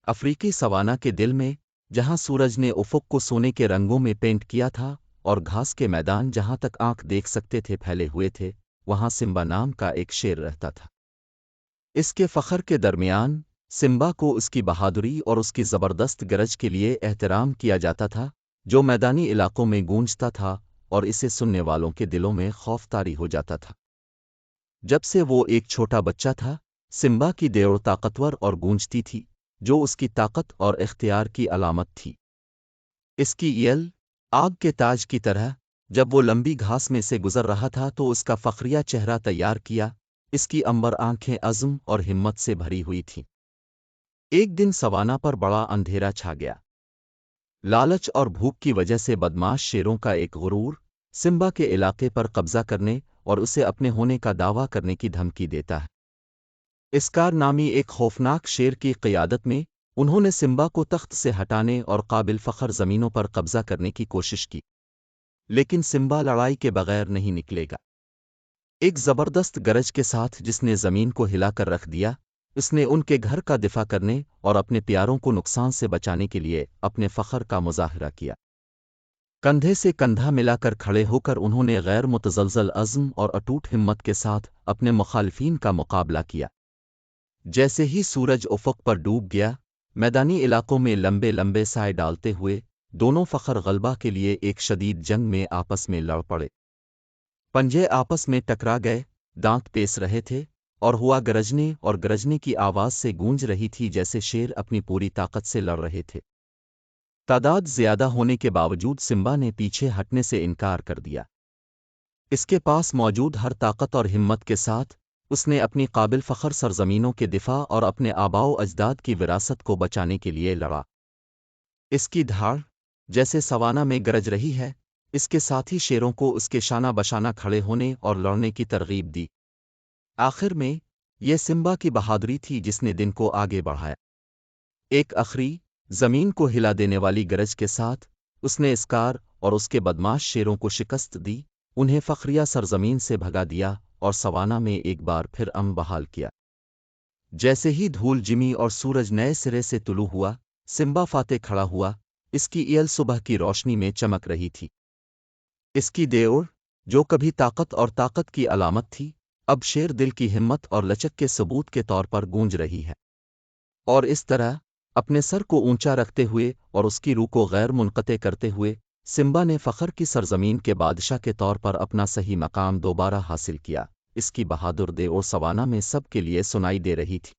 افریقی سوانا کے دل میں، جہاں سورج نے افق کو سونے کے رنگوں میں پینٹ کیا تھا اور گھاس کے میدان جہاں تک آنکھ دیکھ سکتے تھے پھیلے ہوئے تھے، وہاں سمبا نام کا ایک شیر رہتا تھا۔ اس کے فخر کے درمیان سمبا کو اس کی بہادری اور اس کی زبردست گرج کے لیے احترام کیا جاتا تھا، جو میدانی علاقوں میں گونجتا تھا اور اسے سننے والوں کے دلوں میں خوف طاری ہو جاتا تھا۔ جب سے وہ ایک چھوٹا بچہ تھا، سمبا کی دیوڑ طاقتور اور گونجتی تھی، جو اس کی طاقت اور اختیار کی علامت تھی۔ اس کی ایل آگ کے تاج کی طرح، جب وہ لمبی گھاس میں سے گزر رہا تھا تو اس کا فخریہ چہرہ تیار کیا، اس کی امبر آنکھیں عزم اور ہمت سے بھری ہوئی تھیں۔ ایک دن سوانا پر بڑا اندھیرا چھا گیا۔ لالچ اور بھوک کی وجہ سے بدماش شیروں کا ایک غرور سمبا کے علاقے پر قبضہ کرنے اور اسے اپنے ہونے کا دعویٰ کرنے کی دھمکی دیتا ہے۔ اسکار نامی ایک خوفناک شیر کی قیادت میں انہوں نے سمبا کو تخت سے ہٹانے اور قابل فخر زمینوں پر قبضہ کرنے کی کوشش کی، لیکن سمبا لڑائی کے بغیر نہیں نکلے گا۔ ایک زبردست گرج کے ساتھ جس نے زمین کو ہلا کر رکھ دیا، اس نے ان کے گھر کا دفاع کرنے اور اپنے پیاروں کو نقصان سے بچانے کے لیے اپنے فخر کا مظاہرہ کیا۔ کندھے سے کندھا ملا کر کھڑے ہو کر انہوں نے غیر متزلزل عزم اور اٹوٹ ہمت کے ساتھ اپنے مخالفین کا مقابلہ کیا۔ جیسے ہی سورج افق پر ڈوب گیا، میدانی علاقوں میں لمبے لمبے سائے ڈالتے ہوئے دونوں فخر غلبہ کے لیے ایک شدید جنگ میں آپس میں لڑ پڑے۔ پنجے آپس میں ٹکرا گئے، دانت پیس رہے تھے، اور ہوا گرجنے کی آواز سے گونج رہی تھی جیسے شیر اپنی پوری طاقت سے لڑ رہے تھے۔ تعداد زیادہ ہونے کے باوجود سمبا نے پیچھے ہٹنے سے انکار کر دیا۔ اس کے پاس موجود ہر طاقت اور ہمت کے ساتھ اس نے اپنی قابل فخر سرزمینوں کے دفاع اور اپنے آباء و اجداد کی وراثت کو بچانے کے لیے لڑا۔ اس کی دھاڑ جیسے سوانا میں گرج رہی ہے، اس کے ساتھی شیروں کو اس کے شانہ بشانہ کھڑے ہونے اور لڑنے کی ترغیب دی۔ آخر میں یہ سمبا کی بہادری تھی جس نے دن کو آگے بڑھایا۔ ایک آخری زمین کو ہلا دینے والی گرج کے ساتھ اس نے اسکار اور اس کے بدماش شیروں کو شکست دی، انہیں فخریہ سرزمین سے بھگا دیا اور سوانا میں ایک بار پھر امن بحال کیا۔ جیسے ہی دھول جمی اور سورج نئے سرے سے طلوع ہوا، سمبا فاتح کھڑا ہوا، اس کی ایل صبح کی روشنی میں چمک رہی تھی۔ اس کی دیوڑ، جو کبھی طاقت کی علامت تھی، اب شیر دل کی ہمت اور لچک کے ثبوت کے طور پر گونج رہی ہے۔ اور اس طرح اپنے سر کو اونچا رکھتے ہوئے اور اس کی روح کو غیر منقطع کرتے ہوئے سمبا نے فخر کی سرزمین کے بادشاہ کے طور پر اپنا صحیح مقام دوبارہ حاصل کیا۔ اس کی بہادر دیوڑ سوانا میں سب کے لیے سنائی دے رہی تھی۔